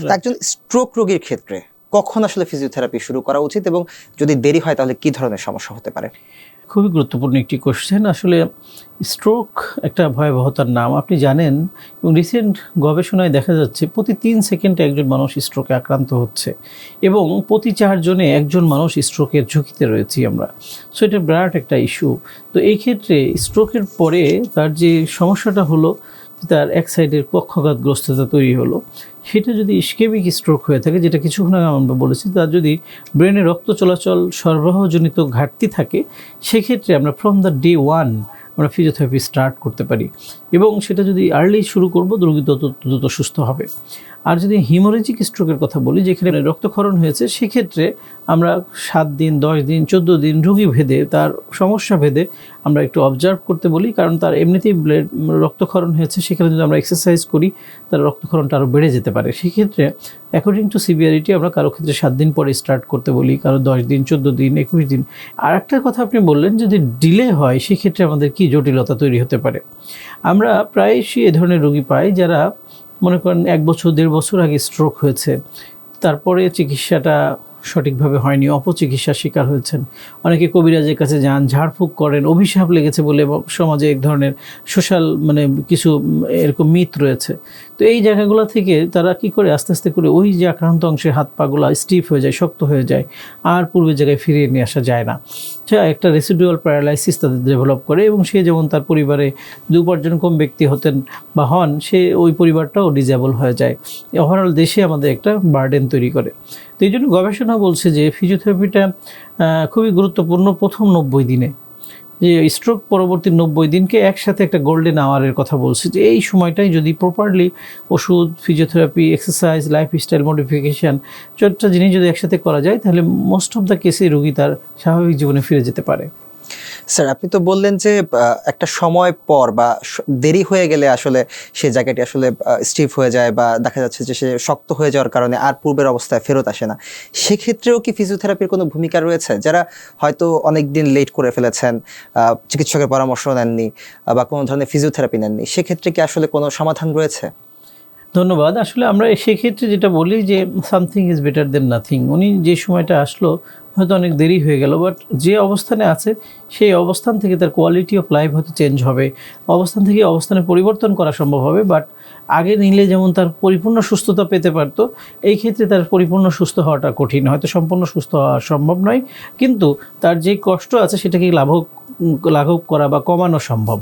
তো একজন স্ট্রোক রোগীর ক্ষেত্রে কখন আসলে ফিজিওথেরাপি শুরু করা উচিত এবং যদি দেরি হয় তাহলে কি ধরনের সমস্যা হতে পারে? খুবই গুরুত্বপূর্ণ একটি কোশ্চেন। আসলে স্ট্রোক একটা ভয়াবহতার নাম, আপনি জানেন, এবং রিসেন্ট গবেষণায় দেখা যাচ্ছে প্রতি 3 সেকেন্ডে একজন মানুষ স্ট্রোকে আক্রান্ত হচ্ছে এবং প্রতি 4 জনে একজন মানুষ স্ট্রোকের ঝুঁকিতে রয়েছি আমরা। সো এটা বিরাট একটা ইস্যু। তো এই ক্ষেত্রে স্ট্রোকের পরে তার যে সমস্যাটা হলো, তার এক সাইডের পক্ষাঘাতগ্রস্ততা তৈরি হলো, সেটা যদি ইস্কেমিক স্ট্রোক হয়ে থাকে, যেটা কিছুক্ষণ আগে আমরা বলেছি, তার যদি ব্রেনে রক্ত চলাচল সরবরাহজনিত ঘাটতি থাকে, সেক্ষেত্রে আমরা ফ্রম দ্য ডে 1 আমরা ফিজিওথেরাপি স্টার্ট করতে পারি এবং সেটা যদি আর্লি শুরু করব, রোগী তত দ্রুত সুস্থ হবে। আর যদি হিমোরেজিক স্ট্রোকের কথা বলি, যেখানে রক্তক্ষরণ হয়েছে, সেক্ষেত্রে আমরা 7 দিন, 10 দিন, 14 দিন রোগী ভেদে, তার সমস্যা ভেদে আমরা একটু অবজার্ভ করতে বলি, কারণ তার এমনিতেই রক্তক্ষরণ হয়েছে, সেখানে যদি আমরা এক্সারসাইজ করি তার রক্তক্ষরণটা আরও বেড়ে যেতে পারে। সেক্ষেত্রে অ্যাকর্ডিং টু সিভিয়ারিটি আমরা কারো ক্ষেত্রে 7 দিন পরে স্টার্ট করতে বলি, কারো 10 দিন, 14 দিন, 21 দিন। আর একটা কথা আপনি বললেন, যদি ডিলে হয় সেক্ষেত্রে আমাদের কি জটিলতা তৈরি হতে পারে। আমরা প্রায়শই এ ধরনের রোগী পাই যারা মনে করেন 1 বছর, 1.5 বছর আগে স্ট্রোক হয়েছে, তারপরে চিকিৎসাটা সঠিকভাবে হয়নি, অপচিকিৎসার শিকার হয়েছেন। অনেকে কবিরাজের কাছে যান, ঝাড়ফুঁক করেন, অভিশাপ লেগেছে বলে সমাজে এক ধরনের সোশ্যাল কিছু এরকম মিথ রয়েছে। তো এই জায়গাগুলো থেকে তারা কি করে আস্তে আস্তে করে ওই যে আক্রান্ত অংশের হাত পাগুলো স্টিফ হয়ে যায়, শক্ত হয়ে যায়, আর পূর্বের জায়গায় ফিরিয়ে নিয়ে আসা যায় না। একটা রেসিডুয়াল প্যারালাইসিস তাদের ডেভেলপ করে এবং সে যেমন তার পরিবারে 2 উপার্জনক্ষম ব্যক্তি হতেন বা হন, সে ওই পরিবারটাও ডিজেবল হয়ে যায়। ওভারঅল দেশে আমাদের একটা বার্ডেন তৈরি করে। তো এই জন্য গবেষণা বলছে যে ফিজিওথেরাপিটা খুবই গুরুত্বপূর্ণ প্রথম 90 দিনে, যে স্ট্রোক পরবর্তী 90 দিনকে একসাথে একটা গোল্ডেন আওয়ারের কথা বলছে, যে এই সময়টাই যদি প্রপারলি ওষুধ, ফিজিওথেরাপি, এক্সারসাইজ, লাইফস্টাইল মডিফিকেশান 4টা জিনিস যদি একসাথে করা যায়, তাহলে মোস্ট অফ দ্য কেসে রোগী তার স্বাভাবিক জীবনে ফিরে যেতে পারে। স্যার, আপনি তো বললেন যে একটা সময় পর বা দেরি হয়ে গেলে আসলে সেই জায়গাটি আসলে স্টিফ হয়ে যায় বা দেখা যাচ্ছে যে সে শক্ত হয়ে যাওয়ার কারণে আর পূর্বের অবস্থায় ফেরত আসে না। সেক্ষেত্রেও কি ফিজিওথেরাপির কোনো ভূমিকা রয়েছে? যারা হয়তো অনেক দিন লেট করে ফেলেছেন, চিকিৎসকের পরামর্শ নেননি বা কোনো ধরনের ফিজিওথেরাপি নেননি, সেক্ষেত্রে কি আসলে কোনো সমাধান রয়েছে? ধন্যবাদ। আসলে আমরা সেক্ষেত্রে যেটা বলি যে something is better then nothing. উনি যে সময়টা আসলো হয়তো অনেক দেরি হয়ে গেল, বাট যে অবস্থানে আছে সেই অবস্থান থেকে তার কোয়ালিটি অফ লাইফ হয়তো চেঞ্জ হবে, অবস্থান থেকে অবস্থানে পরিবর্তন করা সম্ভব হবে। বাট আগে নিলে যেমন তার পরিপূর্ণ সুস্থতা পেতে পারতো, এই ক্ষেত্রে তার পরিপূর্ণ সুস্থ হওয়াটা কঠিন, হয়তো সম্পূর্ণ সুস্থ হওয়া সম্ভব নয়, কিন্তু তার যে কষ্ট আছে সেটাকে লাঘব করা বা কমানো সম্ভব।